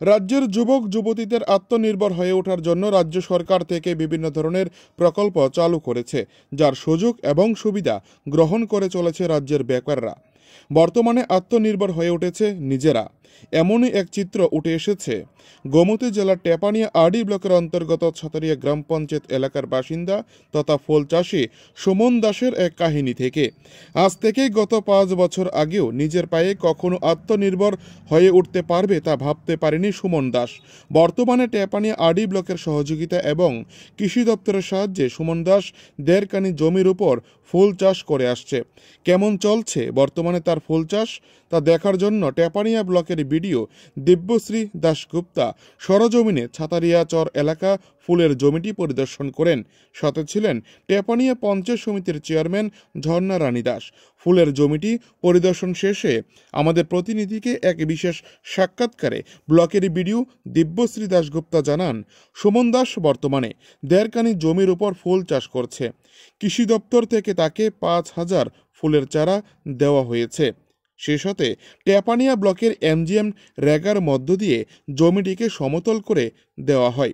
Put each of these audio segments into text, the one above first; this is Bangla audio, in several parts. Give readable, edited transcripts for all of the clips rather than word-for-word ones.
রাজ্যের যুবক যুবতীদের আত্মনির্ভর হয়ে ওঠার জন্য রাজ্য সরকার থেকে বিভিন্ন ধরনের প্রকল্প চালু করেছে, যার সুযোগ এবং সুবিধা গ্রহণ করে চলেছে রাজ্যের বেকাররা। বর্তমানে আত্মনির্ভর হয়ে উঠেছে নিজেরা। এমনই এক চিত্র উঠে এসেছে গোমতী জেলার টেপানিয়া আরডি ব্লকের অন্তর্গত ছাতারিয়া গ্রাম পঞ্চায়েত এলাকার বাসিন্দা তথা ফুল চাষী সুমন দাসের এক কাহিনী থেকে। আজ থেকে গত 5 বছর আগেও নিজের পায়ে কখনো আত্মনির্ভর হয়ে উঠতে পারবে তা ভাবতে পারেনি সুমন দাস। বর্তমানে টেপানিয়া আরডি ব্লকের সহযোগিতা এবং কৃষি দপ্তরের সাহায্যে সুমন দাস 1.5 কানি জমির উপর ফুল চাষ করে আসছে। কেমন চলছে বর্তমানে তার ফুল চাষ তা দেখার জন্য টেপানিয়া ব্লকের বিডিও দিব্যশ্রী দাশগুপ্তা সরজমিনে ছাতারিয়া চর এলাকা ফুলের জমিটি পরিদর্শন করেন। সাথে ছিলেন টেপানিয়া পঞ্চায়েত সমিতির চেয়ারম্যান ঝর্ণা রানী দাস। ফুলের জমিটি পরিদর্শন শেষে আমাদের প্রতিনিধিকে এক বিশেষ সাক্ষাৎকারে ব্লকের বিডিও দিব্যশ্রী দাশগুপ্তা জানান, সুমন দাস বর্তমানে 1.5 কানি জমির উপর ফুল চাষ করছে। কৃষি দপ্তর থেকে তাকে 5,000 ফুলের চারা দেওয়া হয়েছে। শেষ হতে টেপানিয়া ব্লকের এমজিএম রেগার মধ্য দিয়ে জমিটিকে সমতল করে দেওয়া হয়।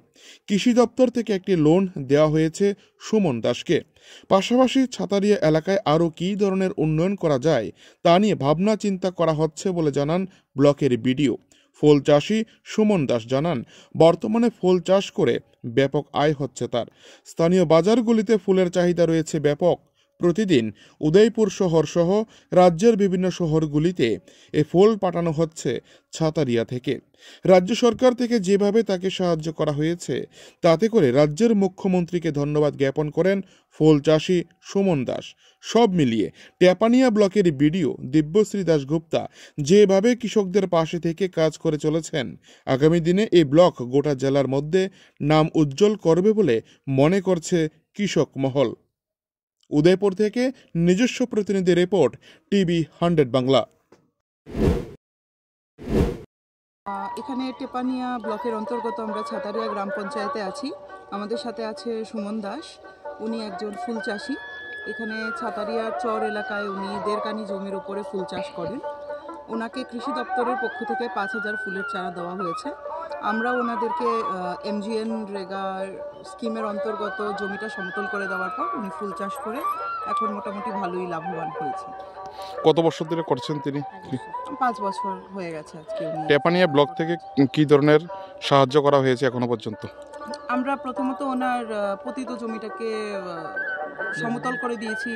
কৃষি দপ্তর থেকে একটি লোন দেওয়া হয়েছে সুমন দাসকে। পাশাপাশি ছাতারিয়া এলাকায় আরও কী ধরনের উন্নয়ন করা যায় তা নিয়ে ভাবনা চিন্তা করা হচ্ছে বলে জানান ব্লকের বিডিও। ফুল চাষী সুমন দাস জানান, বর্তমানে ফুল চাষ করে ব্যাপক আয় হচ্ছে তার। স্থানীয় বাজারগুলিতে ফুলের চাহিদা রয়েছে ব্যাপক। প্রতিদিন উদয়পুর শহর সহ রাজ্যের বিভিন্ন শহরগুলিতে এ ফুল পাঠানো হচ্ছে ছাতারিয়া থেকে। রাজ্য সরকার থেকে যেভাবে তাকে সাহায্য করা হয়েছে তাতে করে রাজ্যের মুখ্যমন্ত্রীকে ধন্যবাদ জ্ঞাপন করেন ফুল চাষী সুমন দাস। সব মিলিয়ে টেপানিয়া ব্লকের বিডিও দিব্যশ্রী দাশগুপ্তা যেভাবে কৃষকদের পাশে থেকে কাজ করে চলেছেন, আগামী দিনে এই ব্লক গোটা জেলার মধ্যে নাম উজ্জ্বল করবে বলে মনে করছে কৃষক মহল। উদয়পুর থেকে নিজস্ব প্রতিনিধি রিপোর্ট, টিভি 100 বাংলা। এখানে টেপানিয়া ব্লকের অন্তর্গত আমরা ছাতারিয়া গ্রাম পঞ্চায়েতে আছি। আমাদের সাথে আছে সুমন দাস, উনি একজন ফুল চাষি। এখানে ছাতারিয়া চর এলাকায় উনি 1.5 কানি জমির উপরে ফুল চাষ করেন। ওনাকে কৃষি দপ্তরের পক্ষ থেকে 5,000 ফুলের চারা দেওয়া হয়েছে। আমরা ওনাদেরকে এমজিএন রেগার স্কিমের অন্তর্গত জমিটা সমতল করে দেওয়ার পর উনি ফুল চাষ করে এখন মোটামুটি ভালোই লাভবান হয়েছে। কত বছর ধরে করছেন তিনি? 5 বছর হয়ে গেছে আজকে। টেপানিয়া ব্লক থেকে কি ধরনের সাহায্য করা হয়েছে এখনো পর্যন্ত? আমরা প্রথমত ওনার পতিত জমিটাকে সমতল করে দিয়েছি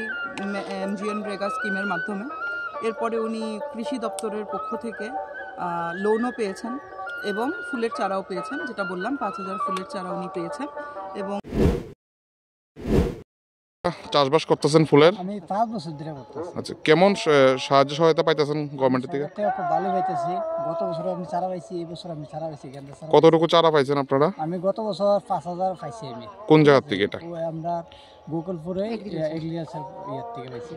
এমজিএন রেগা স্কিমের মাধ্যমে। এরপরে উনি কৃষি দপ্তরের পক্ষ থেকে লোনও পেয়েছেন এবং ফুলের চারাও পেয়েছেন, যেটা বললাম 5,000 ফুলের চারা উনি পেয়েছেন। এবং চাষবাস করতেছেন ফুলের? আমি 5 বছর ধরে করতেছি। আচ্ছা, কেমন সাহায্য সহায়তা পাইতেছেন গভর্নমেন্ট থেকে? খুব ভালো পাইতেছি। গত বছর আমি চারা পাইছি, এই বছর আমি চারা পাইছি। কতটুকু চারা পাইছেন আপনারা? আমি গত বছর 5,000 পাইছি। আমি কোন জায়গা থেকে এটা? আমরা গোকুলপুরে এগ্রিকালচার থেকে পাইছি।